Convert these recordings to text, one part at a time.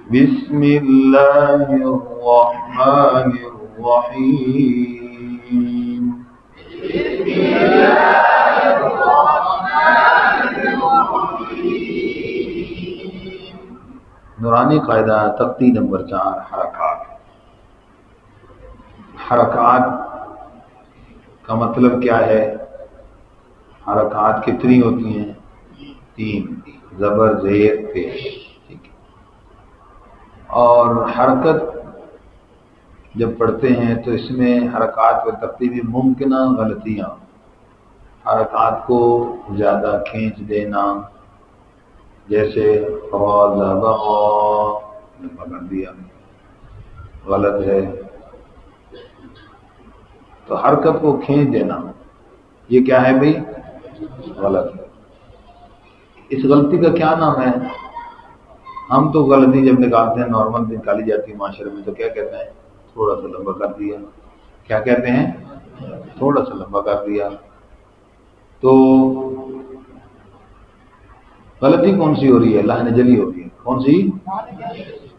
بسم اللہ الرحمن الرحیم. نورانی قاعدہ تختی نمبر 4 حرکات. حرکات کا مطلب کیا ہے؟ حرکات کتنی ہوتی ہیں؟ 3. زبر، زیر، پیش. ٹھیک ہے. اور حرکت جب پڑھتے ہیں تو اس میں حرکات و ترتیب ممکنہ غلطیاں، حرکات کو زیادہ کھینچ دینا، جیسے لمبا کر دیا، غلط ہے. تو حرکت کو کھینچ دینا یہ کیا ہے بھائی؟ غلط ہے. اس غلطی کا کیا نام ہے؟ ہم تو غلطی جب نکالتے ہیں، نارمل نکالی جاتی ہے معاشرے میں، تو کیا کہتے ہیں؟ تھوڑا سا لمبا کر دیا. کیا کہتے ہیں؟ تھوڑا سا لمبا کر دیا. تو غلطی کون سی ہو رہی ہے؟ لحن جلی ہو رہی ہے. کون سی؟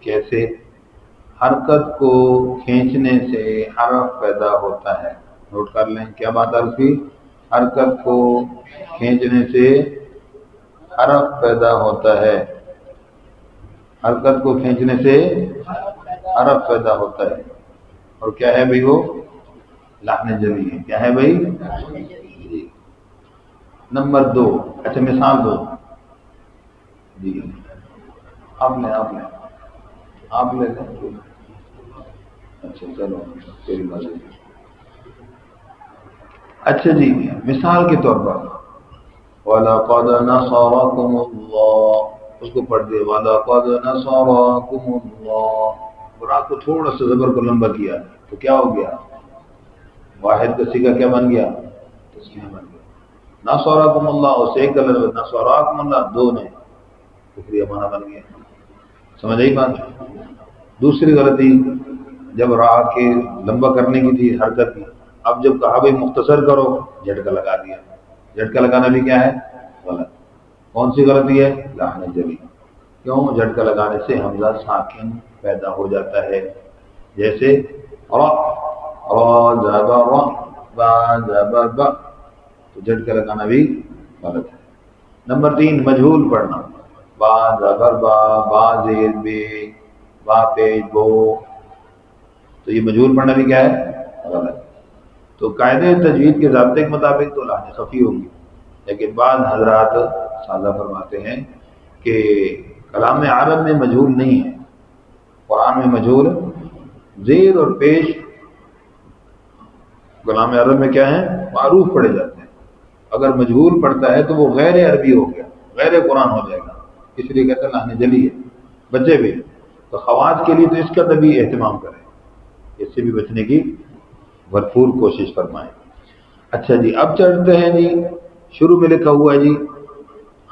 کیسے؟ حرکت کو کھینچنے سے حرف پیدا ہوتا ہے. نوٹ کر لیں کیا بات ہے اس کی. حرکت کو کھینچنے سے حرف پیدا ہوتا ہے. حرکت کو کھینچنے سے حرف پیدا ہوتا ہے. اور کیا ہے بھائی؟ وہ لحن جلی ہے. کیا ہے بھائی؟ جی. نمبر 2. اچھا مثال دو. جی آپ لیں آپ لیں. اچھا چلو تیری مرضی. اچھا جی، مثال کے طور پر وَلَقَدْ نَصَرَكُمُ اللَّهُ، اس کو پڑھ دے وَلَقَدْ نَصَرَكُمُ اللَّهُ. اور آپ کو تھوڑا سا زبر کو لمبا کیا تو کیا ہو گیا؟ واحد کا صیغہ کیا بن گیا؟ تسنیہ بن گیا. نَصَرَكُمُ اللَّهُ سے ایک کا لفظ، نَصَرَكُمُ اللَّهُ دو نے، دوسری معنی بن گیا. سمجھ آئی بات؟ دوسری غلطی جب راہ کے لمبا کرنے کی تھی حرکت کی، اب جب کہا بھائی مختصر کرو، جھٹکا لگا دیا. جھٹکا لگانا بھی کیا ہے؟ غلط. کون سی غلطی ہے؟ لحن جلی. کیوں؟ جھٹکا لگانے سے حمزہ ساکن پیدا ہو جاتا ہے. جیسے را زبر را، با زبر با، تو جھٹکا لگانا بھی غلط ہے. نمبر 3 مجہول پڑھنا. با زبر با، با زیر بے، با پیش بو، تو یہ مجہول پڑھنا بھی کیا ہے؟ غلط. تو قاعدے تجوید کے ضابطے کے مطابق تو لحن خفی ہوگی، لیکن بعض حضرات سادہ فرماتے ہیں کہ کلام عرب میں مجہول نہیں ہے. قرآن میں مجہول زیر اور پیش کلام عرب میں کیا ہے؟ معروف پڑھے جاتے ہیں. اگر مجہول پڑھتا ہے تو وہ غیر عربی ہو گیا، غیر قرآن ہو جائے گا. اس لیے کہتے ہیں لحن جلی ہے. بچے بھی تو خواص کے لیے تو اس کا بھی اہتمام کریں، اس سے بھی بچنے کی بھرپور کوشش فرمائیں. اچھا جی، اب چلتے ہیں جی. شروع میں لکھا ہوا ہے جی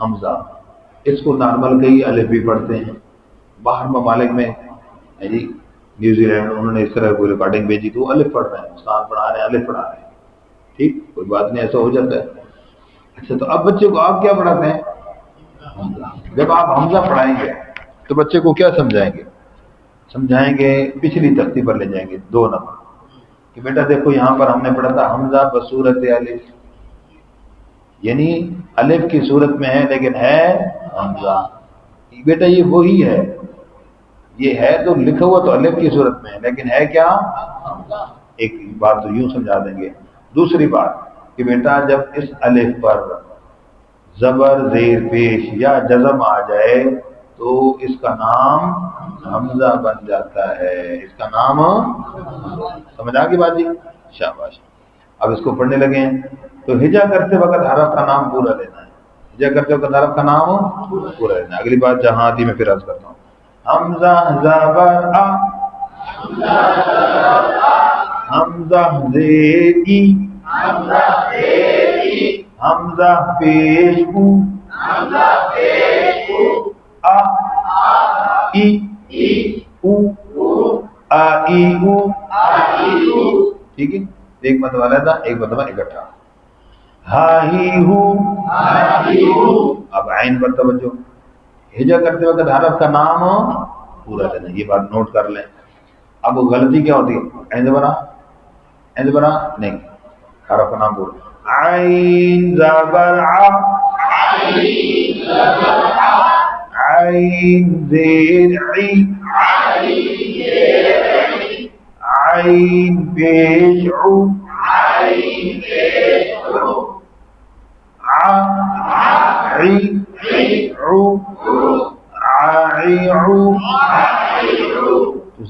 حمزہ، اس کو نارمل کئی الف بھی پڑھتے ہیں. باہر ممالک میں ہے جی، نیوزی لینڈ، انہوں نے اس طرح کوئی ریکارڈنگ بھیجی تو وہ الف پڑھ رہے ہیں، استاد پڑھا رہے ہیں الف پڑھا رہے ہیں. ٹھیک، کوئی بات نہیں، ایسا ہو جاتا ہے. اچھا تو اب بچے کو آپ کیا پڑھاتے ہیں؟ حمزہ. جب آپ حمزہ پڑھائیں گے تو بچے کو کیا سمجھائیں گے؟ سمجھائیں گے پچھلی تختی پر لے جائیں گے 2 نمبر کہ بیٹا دیکھو یہاں پر ہم نے پڑھا تھا حمزہ بصورت الف، یعنی الف کی صورت میں ہے لیکن ہے حمزہ. بیٹا یہ وہی ہے، یہ ہے تو لکھا ہوا تو الف کی صورت میں ہے لیکن ہے کیا؟ حمزہ. ایک بات تو یوں سمجھا دیں گے. دوسری بات کہ بیٹا جب اس الف پر زبر زیر پیش یا جزم آ جائے تو اس کا نام حمزہ بن جاتا ہے. اس کا نام سمجھ آ گئی بات جی؟ شاباش. اب اس کو پڑھنے لگے ہیں تو ہجا کرتے وقت حرف کا نام پورا لینا ہے. ہجا کرتے وقت حرف کا نام پورا لینا ہے. اگلی بات جہاں آتی میں پھر عرض کرتا ہوں. حمزہ زبر آ، حمزہ زیر ای، حمزہ پیش او، آ ای او، آ ای او. ٹھیک ہے، ایک مرتبہ علیحدہ ایک مرتبہ اکٹھا. ہا ہی ہو. اب عین پر توجہ. ہجا کرتے وقت حرف کا نام پورا لینا. یہ بات نوٹ کر لیں. اب غلطی کیا ہوتی ہے؟ ایند بنا نہیں، حرف کا نام بول. عین زبر ع، عین زیر عی، عین پیش عو، عی عو، عی عو.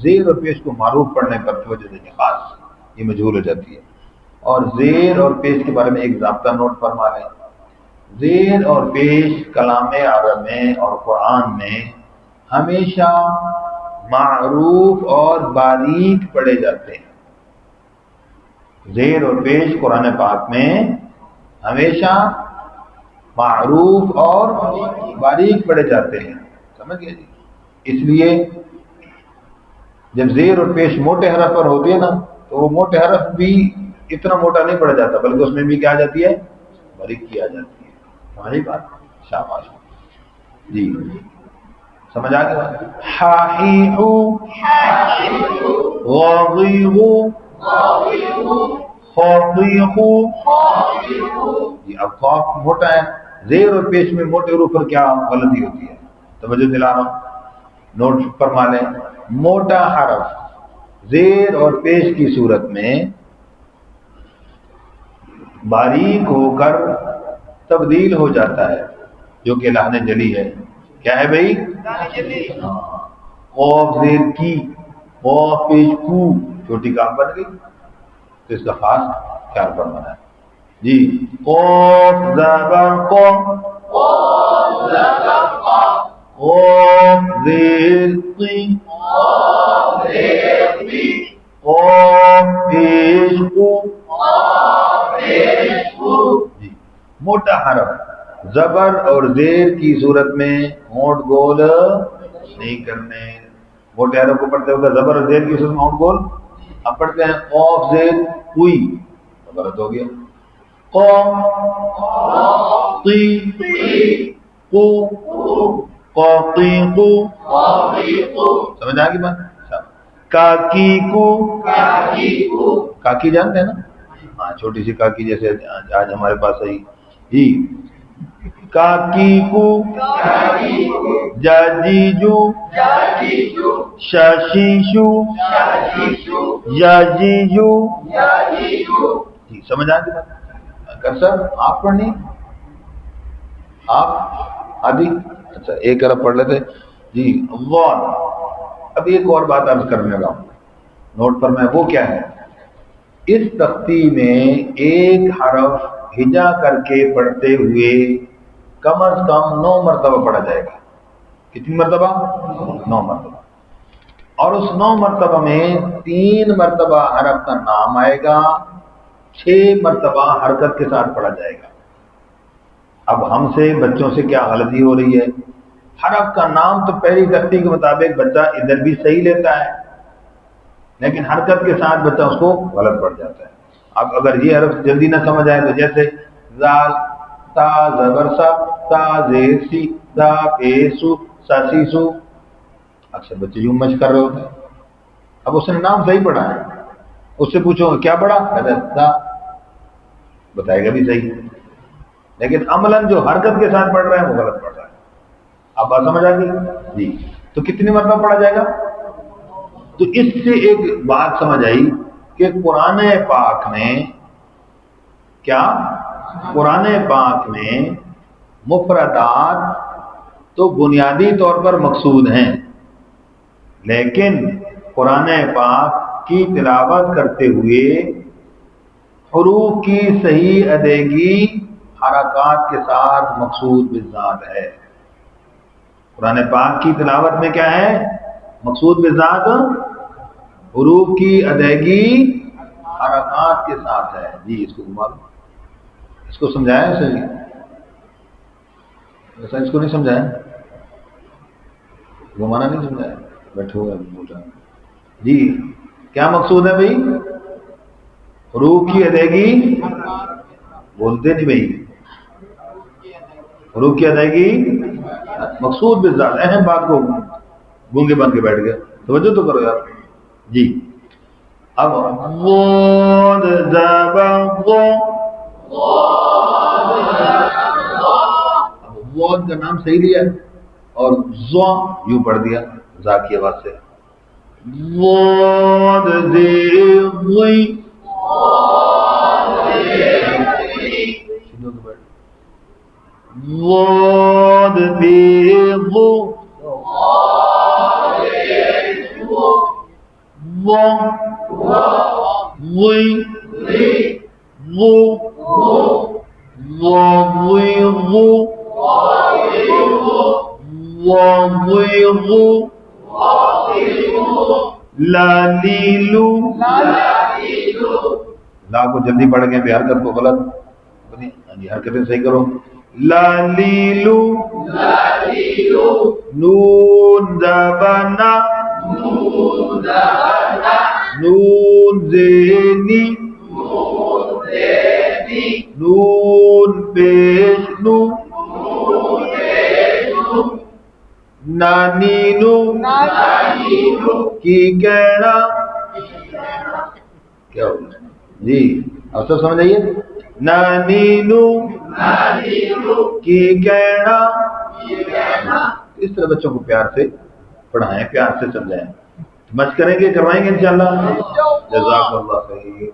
زیر اور پیش کو معروف پڑھنے پر توجہ دینی خاص، یہ مجہول ہو جاتی ہے. اور زیر اور پیش کے بارے میں ایک ضابطہ نوٹ فرما لیں. زیر اور پیش کلام عرب میں اور قرآن میں ہمیشہ معروف اور باریک پڑھے جاتے ہیں. زیر اور پیش قرآن پاک میں ہمیشہ معروف اور باریک پڑھے جاتے ہیں. سمجھ گئے جی؟ اس لیے جب زیر اور پیش موٹے حرف پر ہوتی ہے نا تو وہ موٹے حرف بھی اتنا موٹا نہیں پڑ جاتا، بلکہ اس میں بھی کیا آ جاتی ہے؟ باریکی آ جاتی ہے. سمجھ بات؟ شاباش جی. سمجھ آ گیا؟ حاحیحو، غاضیحو، خاطیحو. جی اب خاف موٹا ہے، زیر اور پیش میں موٹے حروف پر کیا غلطی ہوتی ہے؟ توجہ دلا رہا ہوں، نوٹ فرما لیں. موٹا حرف زیر اور پیش کی صورت میں باریک ہو کر تبدیل ہو جاتا ہے، جو کہ لحن جلی ہے. کیا ہے بھائی؟ قاف زیر کی، قاف پیش کو، چھوٹی کاف بن گئی. تو اس کا خاص خیال فرمانا ہے جی. قاف زبر قا، قاف زیر قی، قاف پیش کو. جی موٹا حرف زبر اور زیر کی صورت میں ہونٹ گول نہیں کرنے. موٹے حرف کو پڑھتے ہوگا زبر اور زیر کی صورت میں ہونٹ گول. اب پڑھتے ہیں قاف زیر کوئی، غلط ہو گیا. قاف قی قو، قاقی قو. سمجھ آ گئی بات؟ کاکی کو، کاکی جانتے ہیں نا؟ ہاں چھوٹی سی کاکی جیسے آج ہمارے پاس آئی جی. کاکی کو، جاجیجو، شاشیشو، یاجیجو. جی سمجھ آ گئی بات؟ کر سر آپ پڑھنی، آپ آدھی. اچھا ایک طرف پڑھ لیتے جی. اللہ. اب ایک اور بات عرض کرنے لگا ہوں، نوٹ پر میں. وہ کیا ہے؟ اس تختی میں ایک حرف ہجا کر کے پڑھتے ہوئے کم از کم 9 مرتبہ پڑھا جائے گا. کتنی مرتبہ؟ 9 مرتبہ. اور اس 9 مرتبہ میں 3 مرتبہ حرف کا نام آئے گا، 6 مرتبہ حرکت کے ساتھ پڑھا جائے گا. اب ہم سے بچوں سے کیا غلطی ہو رہی ہے؟ حرف کا نام تو پہلی تختی کے مطابق بچہ ادھر بھی صحیح لیتا ہے، لیکن حرکت کے ساتھ بچہ اس کو غلط پڑ جاتا ہے. اب اگر یہ حرف جلدی نہ سمجھ آئے تو جیسے زال، تا زبر سا، تا زیر سی، دا پیسو، سا سی سو. اکثر بچے یوں مشق کر رہے ہوتے ہیں. اب اس نے نام صحیح پڑھا ہے، اس سے پوچھو کیا پڑھا، دا بتائے گا بھی صحیح، لیکن عملاً جو حرکت کے ساتھ پڑھ رہے ہیں وہ غلط پڑھ رہا ہے. اب بات سمجھ آ گئی جی. تو کتنی مرتبہ پڑھا جائے گا؟ تو اس سے ایک بات سمجھ آئی کہ قرآن پاک میں کیا، قرآن پاک میں مفردات تو بنیادی طور پر مقصود ہیں، لیکن قرآن پاک کی تلاوت کرتے ہوئے حروف کی صحیح ادائیگی حرکات کے ساتھ مقصود بالذات ہے. قرآن پاک کی تلاوت میں کیا ہے؟ مقصود بالذات حروف کی ادائیگی حرکات کے ساتھ ہے. جی اس کو گھما دو، اس کو سمجھایا صحیح؟ ایسا اس کو نہیں سمجھایا، گھمانا نہیں سمجھایا، بیٹھے ہوئے بول رہے ہیں جی. کیا مقصود ہے بھائی؟ حروف کی ادائیگی. بولتے نہیں بھائی، حروف کی ادائیگی مقصود بالذات. اہم بات کو گونگے بن کے بیٹھ گئے. توجہ تو کرو یار. جی اب ضاد زبر ضا، اب ضاد کا نام صحیح لیا اور ضا یوں پڑھ دیا زا کی آواز سے. ضاد ذی ضاد بیض ضا ضی ضو ضاضیض ضاضیض لالیلو. لا کو جلدی پڑھ گئے حرکت کو غلط بنی. جی حرکتیں صحیح کرو. لالیلو نون زبنا نون زینی نون پیش نو نانینو کی کہنا. کیا ہوگا جی اب سب سمجھ آئیے. نانینو کی کہنا. اس طرح بچوں کو پیار سے پڑھائیں، پیار سے سمجھائیں. مشق کریں گے، کروائیں گے انشاءاللہ. جزاک اللہ خیر.